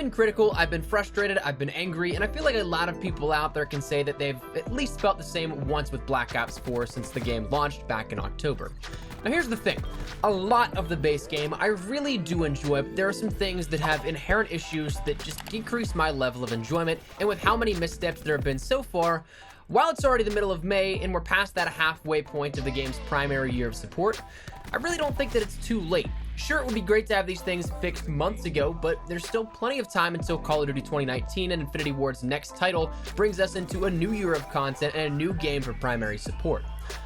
been critical, I've been frustrated, I've been angry, and I feel like a lot of people out there can say that they've at least felt the same once with Black Ops 4 since the game launched back in October. Now here's the thing, a lot of the base game I really do enjoy, but there are some things that have inherent issues that just decrease my level of enjoyment, and with how many missteps there have been so far, while it's already the middle of May and we're past that halfway point of the game's primary year of support, I really don't think that it's too late. Sure, it would be great to have these things fixed months ago, but there's still plenty of time until Call of Duty 2019 and Infinity Ward's next title brings us into a new year of content and a new game for primary support.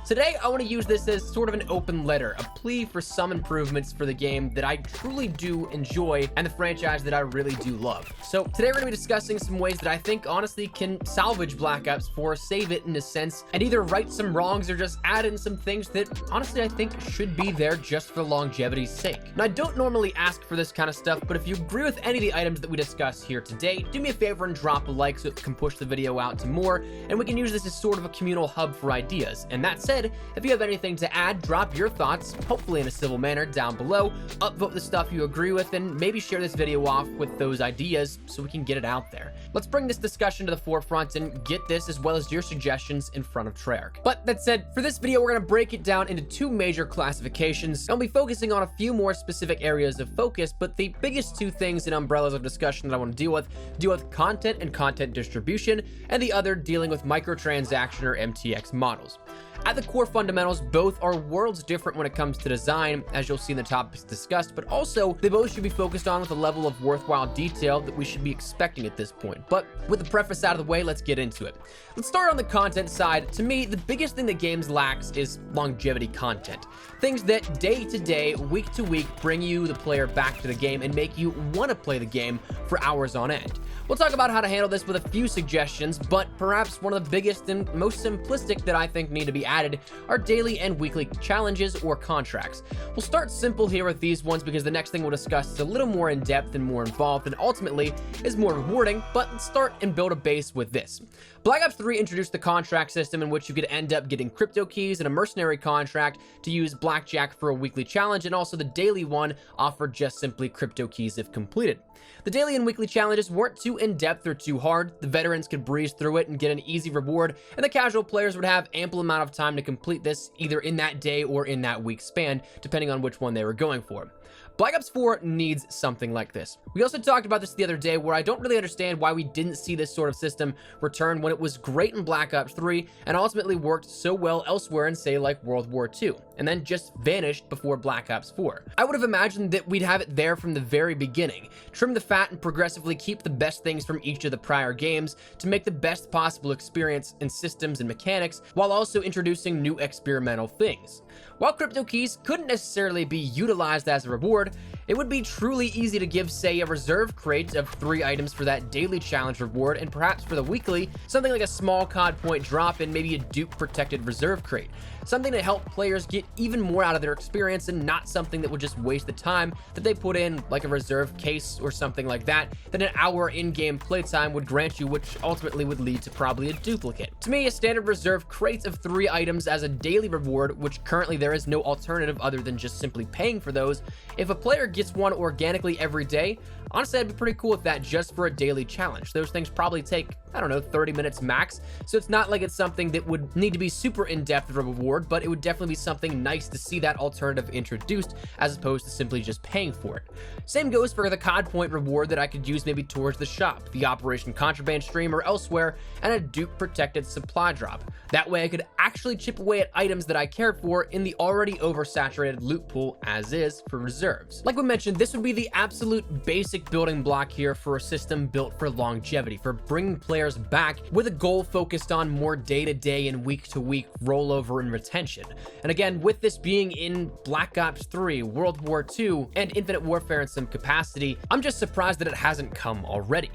Today, I want to use this as sort of an open letter, a plea for some improvements for the game that I truly do enjoy and the franchise that I really do love. So today we're going to be discussing some ways that I think honestly can salvage Black Ops 4, save it in a sense, and either right some wrongs or just add in some things that honestly I think should be there just for longevity's sake. Now, I don't normally ask for this kind of stuff, but if you agree with any of the items that we discuss here today, do me a favor and drop a like so it can push the video out to more, and we can use this as sort of a communal hub for ideas. And that said, if you have anything to add, drop your thoughts, hopefully in a civil manner, down below, upvote the stuff you agree with, and maybe share this video off with those ideas so we can get it out there. Let's bring this discussion to the forefront and get this as well as your suggestions in front of Treyarch. But that said, for this video, we're going to break it down into two major classifications. I'll be focusing on a few more specific areas of focus, but the biggest two things in umbrellas of discussion that I want to deal with content and content distribution, and the other dealing with microtransaction or MTX models. At the core fundamentals, both are worlds different when it comes to design, as you'll see in the topics discussed, but also they both should be focused on with a level of worthwhile detail that we should be expecting at this point. But with the preface out of the way, let's get into it. Let's start on the content side. To me, the biggest thing that games lacks is longevity content. Things that day to day, week to week, bring you, the player, back to the game and make you want to play the game for hours on end. We'll talk about how to handle this with a few suggestions, but perhaps one of the biggest and most simplistic that I think need to be added are daily and weekly challenges or contracts. We'll start simple here with these ones because the next thing we'll discuss is a little more in depth and more involved and ultimately is more rewarding, but let's start and build a base with this. Black Ops 3 introduced the contract system in which you could end up getting crypto keys and a mercenary contract to use blackjack for a weekly challenge, and also the daily one offered just simply crypto keys if completed. The daily and weekly challenges weren't too in-depth or too hard. The veterans could breeze through it and get an easy reward, and the casual players would have ample amount of time to complete this either in that day or in that week span, depending on which one they were going for. Black Ops 4 needs something like this. We also talked about this the other day where I don't really understand why we didn't see this sort of system return when it was great in Black Ops 3 and ultimately worked so well elsewhere in, say, like World War II, and then just vanished before Black Ops 4. I would have imagined that we'd have it there from the very beginning, trim the fat and progressively keep the best things from each of the prior games to make the best possible experience in systems and mechanics while also introducing new experimental things. While crypto keys couldn't necessarily be utilized as a reward, it would be truly easy to give, say, a reserve crate of 3 items for that daily challenge reward, and perhaps for the weekly, something like a small COD point drop and maybe a dupe protected reserve crate. Something to help players get even more out of their experience and not something that would just waste the time that they put in, like a reserve case or something like that an hour in-game playtime would grant you, which ultimately would lead to probably a duplicate. To me, a standard reserve crate of 3 items as a daily reward, which currently there is no alternative other than just simply paying for those. If a player gets one organically every day, honestly, I'd be pretty cool with that just for a daily challenge. Those things probably take, I don't know, 30 minutes max, so it's not like it's something that would need to be super in-depth of a reward, but it would definitely be something nice to see that alternative introduced as opposed to simply just paying for it. Same goes for the COD point reward that I could use maybe towards the shop, the Operation Contraband stream or elsewhere, and a dupe protected supply drop. That way I could actually chip away at items that I cared for in the already oversaturated loot pool as is for reserves. Like we mentioned, this would be the absolute basic building block here for a system built for longevity, for bringing players back with a goal focused on more day-to-day and week-to-week rollover and retention. And again, with this being in Black Ops 3, World War II, and Infinite Warfare in some capacity, I'm just surprised that it hasn't come already.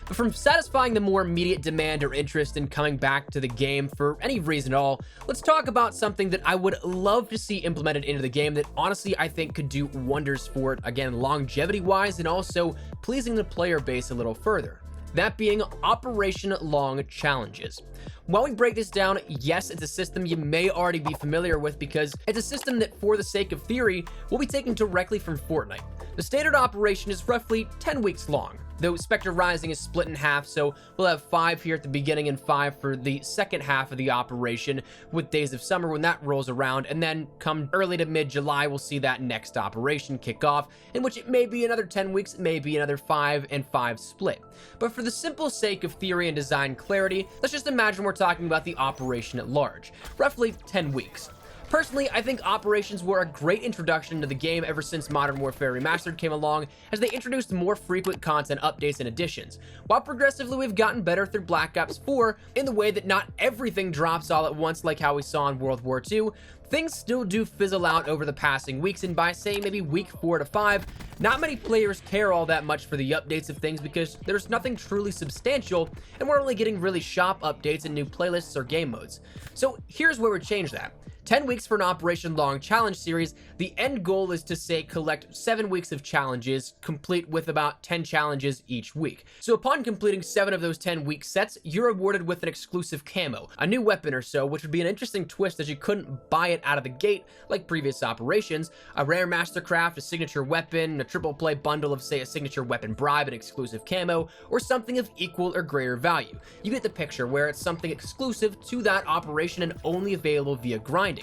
But from satisfying the more immediate demand or interest in coming back to the game for any reason at all, let's talk about something that I would love to see implemented into the game that honestly I think could do wonders for it, again, longevity-wise and also pleasing the player base a little further. That being Operation Long Challenges. While we break this down, yes, it's a system you may already be familiar with because it's a system that, for the sake of theory, will be taken directly from Fortnite. The standard operation is roughly 10 weeks long, though Spectre Rising is split in half, so we'll have 5 here at the beginning and 5 for the second half of the operation, with Days of Summer when that rolls around, and then come early to mid-July, we'll see that next operation kick off, in which it may be another 10 weeks, it may be another 5 and 5 split. But for the simple sake of theory and design clarity, let's just imagine we're talking about the operation at large, roughly 10 weeks. Personally, I think operations were a great introduction to the game ever since Modern Warfare Remastered came along, as they introduced more frequent content updates and additions, while progressively we've gotten better through Black Ops 4 in the way that not everything drops all at once like how we saw in World War II. Things still do fizzle out over the passing weeks, and by say maybe week 4 to 5, not many players care all that much for the updates of things because there's nothing truly substantial, and we're only getting really shop updates and new playlists or game modes. So here's where we change that. 10 weeks for an Operation Long Challenge series, the end goal is to say collect 7 weeks of challenges, complete with about 10 challenges each week. So upon completing 7 of those 10 week sets, you're awarded with an exclusive camo, a new weapon or so, which would be an interesting twist as you couldn't buy it out of the gate like previous operations, a rare mastercraft, a signature weapon, a triple play bundle of say a signature weapon bribe and exclusive camo, or something of equal or greater value. You get the picture, where it's something exclusive to that operation and only available via grinding.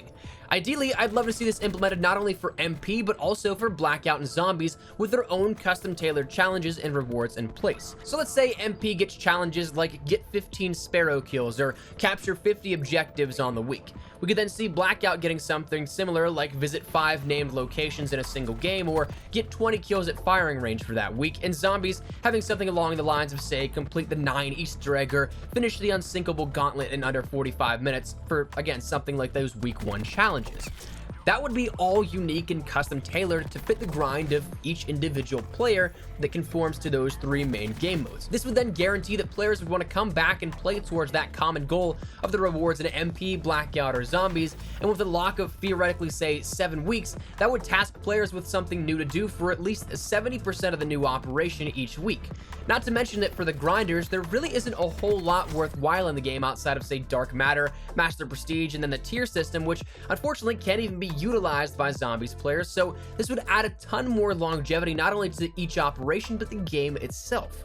Ideally, I'd love to see this implemented not only for MP, but also for Blackout and Zombies with their own custom-tailored challenges and rewards in place. So let's say MP gets challenges like get 15 Sparrow kills or capture 50 objectives on the week. We could then see Blackout getting something similar like visit 5 named locations in a single game or get 20 kills at firing range for that week, and Zombies having something along the lines of say complete the 9 Easter egg or finish the unsinkable gauntlet in under 45 minutes for, again, something like those week 1 challenges. That would be all unique and custom tailored to fit the grind of each individual player that conforms to those 3 main game modes. This would then guarantee that players would want to come back and play towards that common goal of the rewards in MP, Blackout, or Zombies, and with a lock of theoretically say 7 weeks, that would task players with something new to do for at least 70% of the new operation each week. Not to mention that for the grinders, there really isn't a whole lot worthwhile in the game outside of say Dark Matter, Master Prestige, and then the tier system, which unfortunately can't even be utilized by Zombies players, so this would add a ton more longevity not only to each operation but the game itself.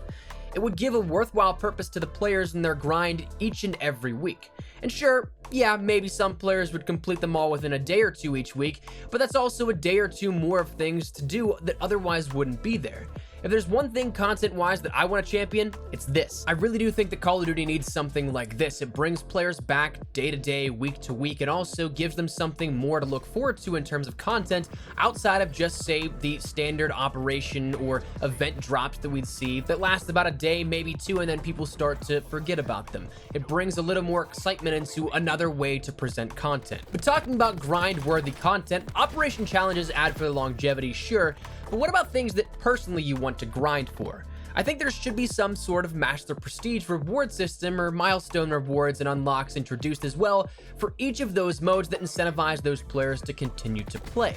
It would give a worthwhile purpose to the players in their grind each and every week. And sure, yeah, maybe some players would complete them all within a day or 2 each week, but that's also a day or 2 more of things to do that otherwise wouldn't be there. If there's one thing content-wise that I want to champion, it's this. I really do think that Call of Duty needs something like this. It brings players back day to day, week to week, and also gives them something more to look forward to in terms of content outside of just, say, the standard operation or event drops that we'd see that last about a day, maybe 2, and then people start to forget about them. It brings a little more excitement into another way to present content. But talking about grind-worthy content, Operation Challenges add for the longevity, sure, but what about things that personally you want to grind for? I think there should be some sort of Master Prestige reward system or milestone rewards and unlocks introduced as well for each of those modes that incentivize those players to continue to play.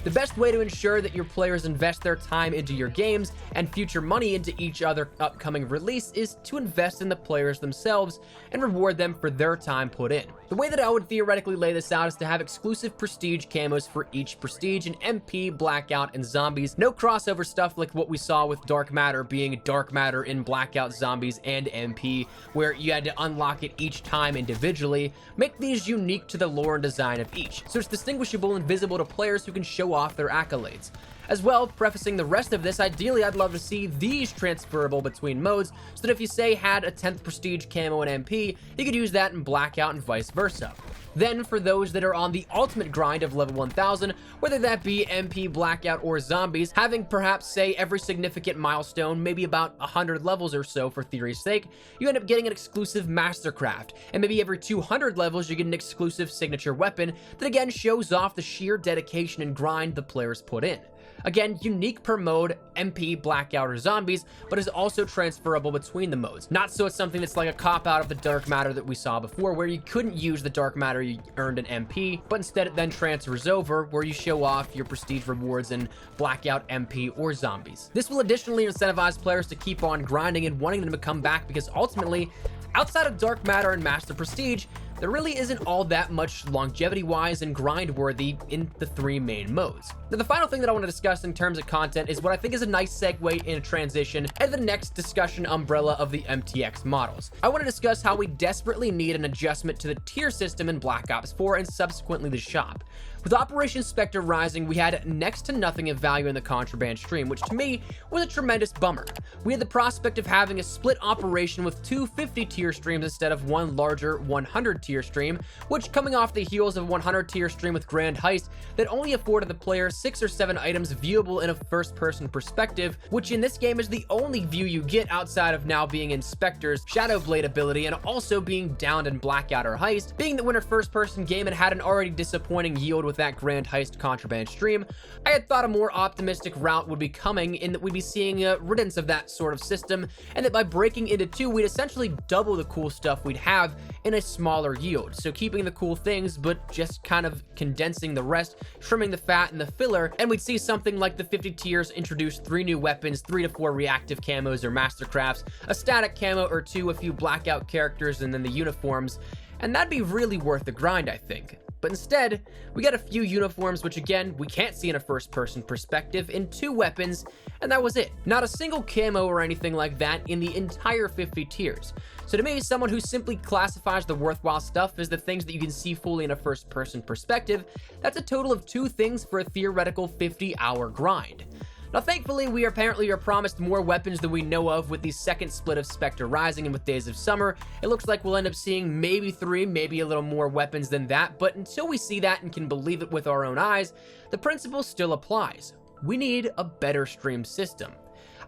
The best way to ensure that your players invest their time into your games and future money into each other upcoming release is to invest in the players themselves and reward them for their time put in. The way that I would theoretically lay this out is to have exclusive prestige camos for each prestige in MP, Blackout, and Zombies. No crossover stuff like what we saw with Dark Matter being Dark Matter in Blackout, Zombies, and MP, where you had to unlock it each time individually. Make these unique to the lore and design of each, so it's distinguishable and visible to players who can show off their accolades. As well, prefacing the rest of this, ideally I'd love to see these transferable between modes, so that if you say had a 10th prestige camo in MP, you could use that in Blackout and vice versa. Then for those that are on the ultimate grind of level 1000, whether that be MP, Blackout, or Zombies, having perhaps say every significant milestone, maybe about 100 levels or so for theory's sake, you end up getting an exclusive mastercraft, and maybe every 200 levels you get an exclusive signature weapon that again shows off the sheer dedication and grind the players put in. Again, unique per mode, MP, Blackout, or Zombies, but is also transferable between the modes. Not so it's something that's like a cop-out of the Dark Matter that we saw before, where you couldn't use the Dark Matter you earned in MP, but instead it then transfers over, where you show off your prestige rewards in Blackout, MP, or Zombies. This will additionally incentivize players to keep on grinding and wanting them to come back, because ultimately, Outside of Dark Matter and Master Prestige, there really isn't all that much longevity-wise and grind-worthy in the 3 main modes. Now, the final thing that I want to discuss in terms of content is what I think is a nice segue in a transition and the next discussion umbrella of the MTX models. I want to discuss how we desperately need an adjustment to the tier system in Black Ops 4 and subsequently the shop. With Operation Spectre Rising, we had next to nothing of value in the contraband stream, which to me was a tremendous bummer. We had the prospect of having a split operation with 2 50-tier streams instead of one larger 100-tier stream, which, coming off the heels of a 100-tier stream with Grand Heist that only afforded the player 6 or 7 items viewable in a first-person perspective, which in this game is the only view you get outside of now being in Spectre's Shadow Blade ability and also being downed in Blackout or Heist. Being that when a first-person game and had an already disappointing yield with that Grand Heist contraband stream, I had thought a more optimistic route would be coming in that we'd be seeing a riddance of that sort of system, and that by breaking into 2, we'd essentially double the cool stuff we'd have in a smaller yield. So keeping the cool things, but just kind of condensing the rest, trimming the fat and the filler, and we'd see something like the 50 tiers introduce 3 new weapons, 3 to 4 reactive camos or mastercrafts, a static camo or 2, a few Blackout characters, and then the uniforms, and that'd be really worth the grind, I think. But instead, we got a few uniforms, which again, we can't see in a first-person perspective, in 2 weapons, and that was it. Not a single camo or anything like that in the entire 50 tiers. So to me, someone who simply classifies the worthwhile stuff as the things that you can see fully in a first-person perspective, that's a total of 2 things for a theoretical 50-hour grind. Now, thankfully, we apparently are promised more weapons than we know of with the second split of Spectre Rising and with Days of Summer. It looks like we'll end up seeing maybe 3, maybe a little more weapons than that, but until we see that and can believe it with our own eyes, the principle still applies. We need a better stream system.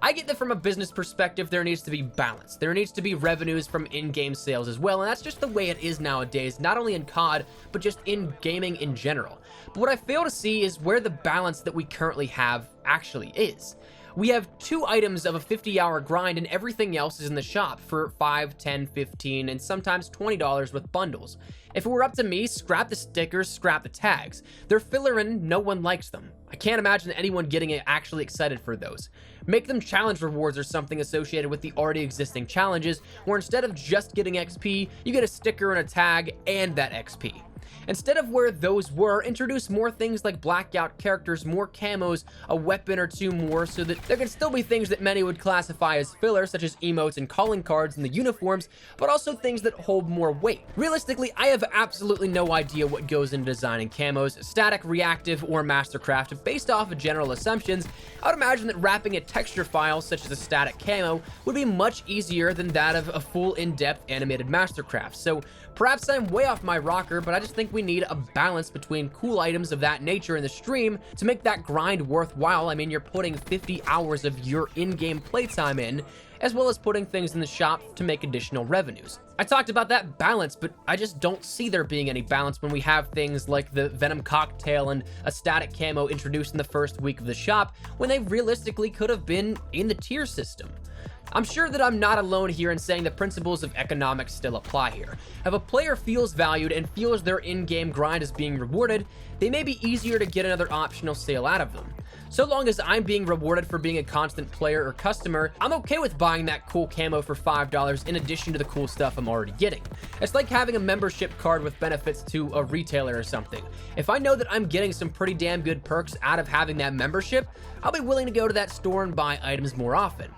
I get that from a business perspective, there needs to be balance. There needs to be revenues from in-game sales as well, and that's just the way it is nowadays, not only in COD, but just in gaming in general. But what I fail to see is where the balance that we currently have actually is. We have 2 items of a 50-hour grind and everything else is in the shop for $5, $10, $15, and sometimes $20 with bundles. If it were up to me, scrap the stickers, scrap the tags. They're filler and no one likes them. I can't imagine anyone getting actually excited for those. Make them challenge rewards or something associated with the already existing challenges, where instead of just getting XP, you get a sticker and a tag and that XP. Instead of where those were, introduce more things like Blackout characters, more camos, a weapon or 2 more, so that there can still be things that many would classify as filler, such as emotes and calling cards in the uniforms, but also things that hold more weight. Realistically, I have absolutely no idea what goes into designing camos, static, reactive, or mastercraft. Based off of general assumptions, I would imagine that wrapping a texture file, such as a static camo, would be much easier than that of a full in-depth animated mastercraft. So perhaps I'm way off my rocker, but I just think we need a balance between cool items of that nature in the stream to make that grind worthwhile. I mean, you're putting 50 hours of your in-game playtime in, as well as putting things in the shop to make additional revenues. I talked about that balance, but I just don't see there being any balance when we have things like the Venom cocktail and a static camo introduced in the first week of the shop, when they realistically could have been in the tier system. I'm sure that I'm not alone here in saying the principles of economics still apply here. If a player feels valued and feels their in-game grind is being rewarded, they may be easier to get another optional sale out of them. So long as I'm being rewarded for being a constant player or customer, I'm okay with buying that cool camo for $5 in addition to the cool stuff I'm already getting. It's like having a membership card with benefits to a retailer or something. If I know that I'm getting some pretty damn good perks out of having that membership, I'll be willing to go to that store and buy items more often.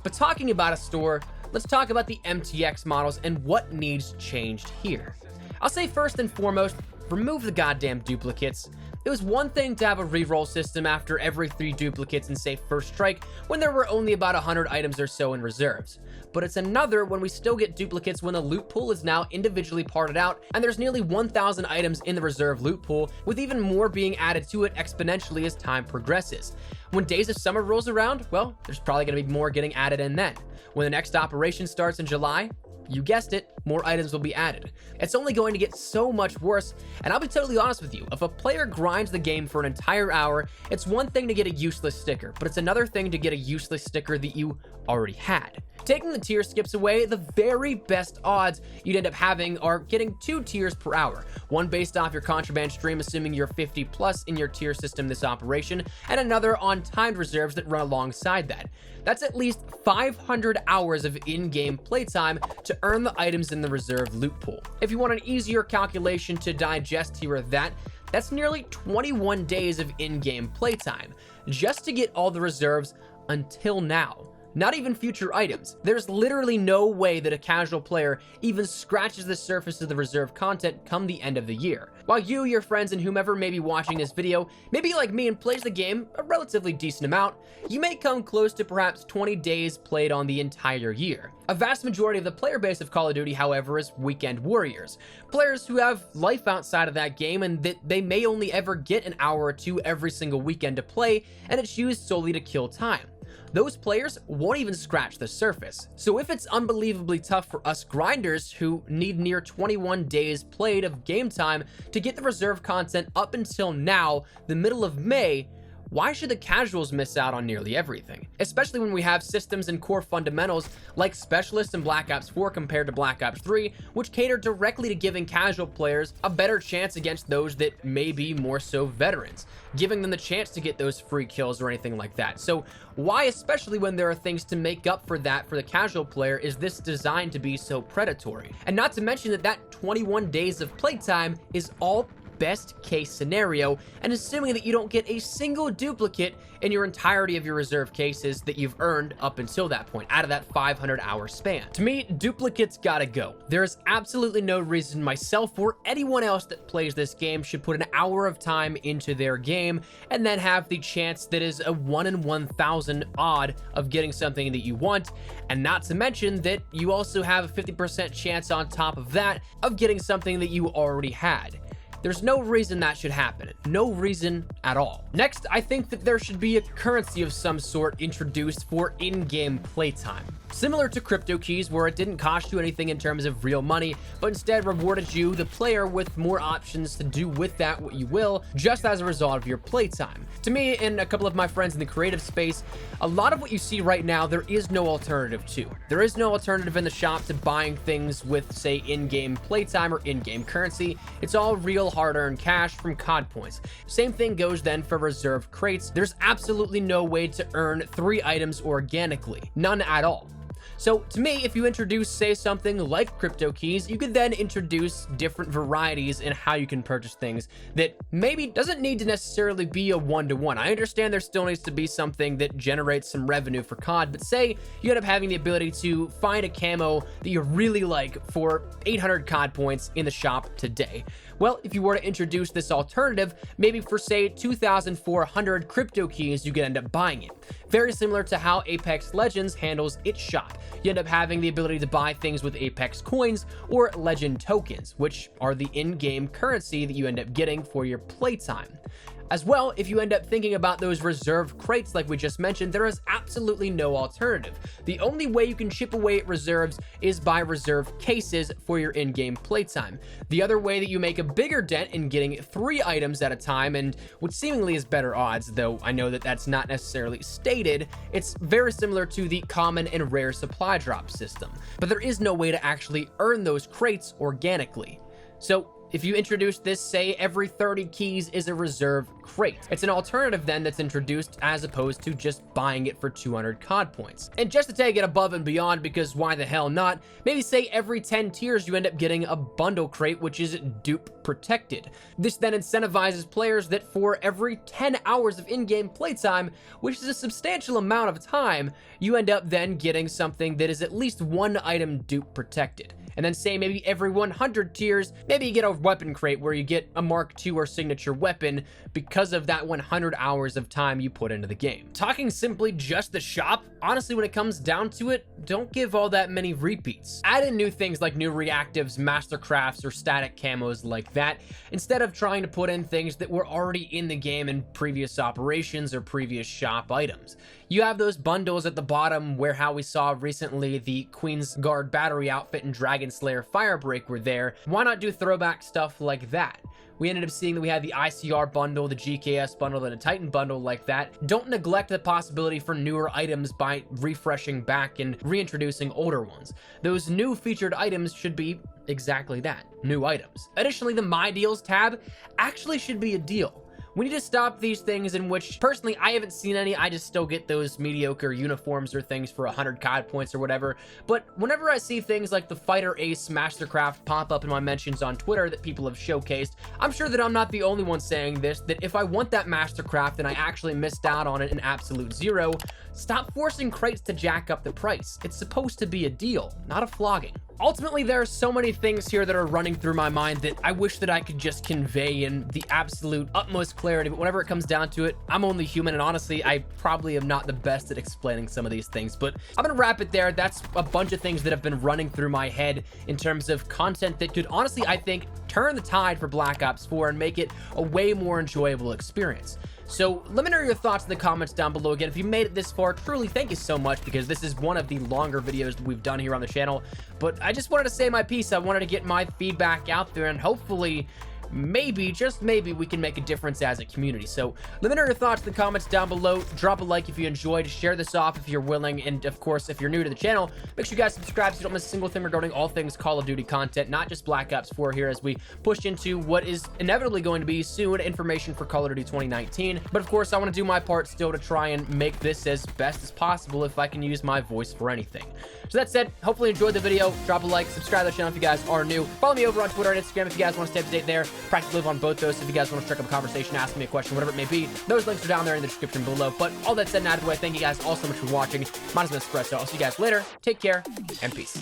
But talking about a store, let's talk about the MTX models and what needs changed here. I'll say first and foremost, remove the goddamn duplicates. It was one thing to have a reroll system after every 3 duplicates in, say, First Strike, when there were only about 100 items or so in reserves. But it's another when we still get duplicates when the loot pool is now individually parted out, and there's nearly 1,000 items in the reserve loot pool, with even more being added to it exponentially as time progresses. When Days of Summer rolls around, well, there's probably going to be more getting added in then. When the next operation starts in July, you guessed it, more items will be added. It's only going to get so much worse, and I'll be totally honest with you, if a player grinds the game for an entire hour, it's one thing to get a useless sticker, but it's another thing to get a useless sticker that you already had. Taking the tier skips away, the very best odds you'd end up having are getting 2 tiers per hour, one based off your contraband stream, assuming you're 50 plus in your tier system this operation, and another on timed reserves that run alongside that. That's at least 500 hours of in-game playtime to earn the items in the reserve loot pool. If you want an easier calculation to digest here or that, that's nearly 21 days of in-game playtime just to get all the reserves until now. Not even future items. There's literally no way that a casual player even scratches the surface of the reserve content come the end of the year. While you, your friends, and whomever may be watching this video may be like me and plays the game a relatively decent amount, you may come close to perhaps 20 days played on the entire year. A vast majority of the player base of Call of Duty, however, is weekend warriors. Players who have life outside of that game and that they may only ever get an hour or two every single weekend to play, and it's used solely to kill time. Those players won't even scratch the surface. So if it's unbelievably tough for us grinders who need near 21 days played of game time to get the reserve content up until now, the middle of May, why should the casuals miss out on nearly everything? Especially when we have systems and core fundamentals like Specialist and Black Ops 4 compared to Black Ops 3, which cater directly to giving casual players a better chance against those that may be more so veterans, giving them the chance to get those free kills or anything like that. So why, especially when there are things to make up for that for the casual player, is this designed to be so predatory? And not to mention that 21 days of playtime is all best case scenario, and assuming that you don't get a single duplicate in your entirety of your reserve cases that you've earned up until that point out of that 500-hour span. To me, duplicates gotta go. There is absolutely no reason myself or anyone else that plays this game should put an hour of time into their game and then have the chance that is a 1 in 1,000 odd of getting something that you want, and not to mention that you also have a 50% chance on top of that of getting something that you already had. There's no reason that should happen. No reason at all. Next, I think that there should be a currency of some sort introduced for in-game playtime. Similar to crypto keys, where it didn't cost you anything in terms of real money, but instead rewarded you, the player, with more options to do with that what you will, just as a result of your playtime. To me, and a couple of my friends in the creative space, a lot of what you see right now, there is no alternative to. There is no alternative in the shop to buying things with, say, in-game playtime or in-game currency. It's all real hard-earned cash from COD points. Same thing goes then for reserve crates. There's absolutely no way to earn 3 items organically. None at all. So to me, if you introduce, say, something like crypto keys, you could then introduce different varieties in how you can purchase things that maybe doesn't need to necessarily be a one-to-one. I understand there still needs to be something that generates some revenue for COD, but say you end up having the ability to find a camo that you really like for 800 COD points in the shop today. Well, if you were to introduce this alternative, maybe for, say, 2,400 crypto keys, you could end up buying it. Very similar to how Apex Legends handles its shop. You end up having the ability to buy things with Apex coins or legend tokens, which are the in-game currency that you end up getting for your playtime. As well, if you end up thinking about those reserve crates like we just mentioned, there is absolutely no alternative. The only way you can chip away at reserves is by reserve cases for your in-game playtime. The other way that you make a bigger dent in getting 3 items at a time, and what seemingly is better odds, though I know that that's not necessarily stated, it's very similar to the common and rare supply drop system. But there is no way to actually earn those crates organically. So if you introduce this, say every 30 keys is a reserve crate, it's an alternative then that's introduced as opposed to just buying it for 200 COD points. And just to take it above and beyond, because why the hell not, maybe say every 10 tiers you end up getting a bundle crate which is dupe protected. This then incentivizes players that for every 10 hours of in-game playtime, which is a substantial amount of time, you end up then getting something that is at least 1 item dupe protected. And then say maybe every 100 tiers, maybe you get a weapon crate where you get a Mark II or signature weapon because of that 100 hours of time you put into the game. Talking simply just the shop, honestly, when it comes down to it, don't give all that many repeats. Add in new things like new reactives, mastercrafts, or static camos like that, instead of trying to put in things that were already in the game in previous operations or previous shop items. You have those bundles at the bottom where how we saw recently the Queen's Guard battery outfit and Dragon Dragon Slayer Firebreak were there, why not do throwback stuff like that? We ended up seeing that we had the ICR bundle, the GKS bundle, and a Titan bundle like that. Don't neglect the possibility for newer items by refreshing back and reintroducing older ones. Those new featured items should be exactly that, new items. Additionally, the My Deals tab actually should be a deal. We need to stop these things in which, personally, I haven't seen any. I just still get those mediocre uniforms or things for 100 COD points or whatever. But whenever I see things like the Fighter Ace Mastercraft pop up in my mentions on Twitter that people have showcased, I'm sure that I'm not the only one saying this, that if I want that Mastercraft and I actually missed out on it in Absolute Zero, stop forcing crates to jack up the price. It's supposed to be a deal, not a flogging. Ultimately, there are so many things here that are running through my mind that I wish that I could just convey in the absolute utmost clarity, but whenever it comes down to it, I'm only human, and honestly, I probably am not the best at explaining some of these things, but I'm gonna wrap it there. That's a bunch of things that have been running through my head in terms of content that could honestly, I think, turn the tide for Black Ops 4 and make it a way more enjoyable experience. So let me know your thoughts in the comments down below. Again, if you made it this far, truly thank you so much, because this is one of the longer videos that we've done here on the channel. But I just wanted to say my piece. I wanted to get my feedback out there, and hopefully, maybe, just maybe, we can make a difference as a community. So let me know your thoughts in the comments down below. Drop a like if you enjoyed, share this off if you're willing, and of course, if you're new to the channel, make sure you guys subscribe so you don't miss a single thing regarding all things Call of Duty content, not just Black Ops 4 here, as we push into what is inevitably going to be soon information for Call of Duty 2019. But of course, I want to do my part still to try and make this as best as possible if I can use my voice for anything. So that said, hopefully you enjoyed the video. Drop a like, subscribe to the channel if you guys are new. Follow me over on Twitter and Instagram if you guys want to stay up to date there. Practically live on both those, so if you guys want to strike up a conversation, ask me a question, whatever it may be, those links are down there in the description below. But all that said and out of the way, thank you guys all so much for watching. My name is Espresso. I'll see you guys later. Take care and peace.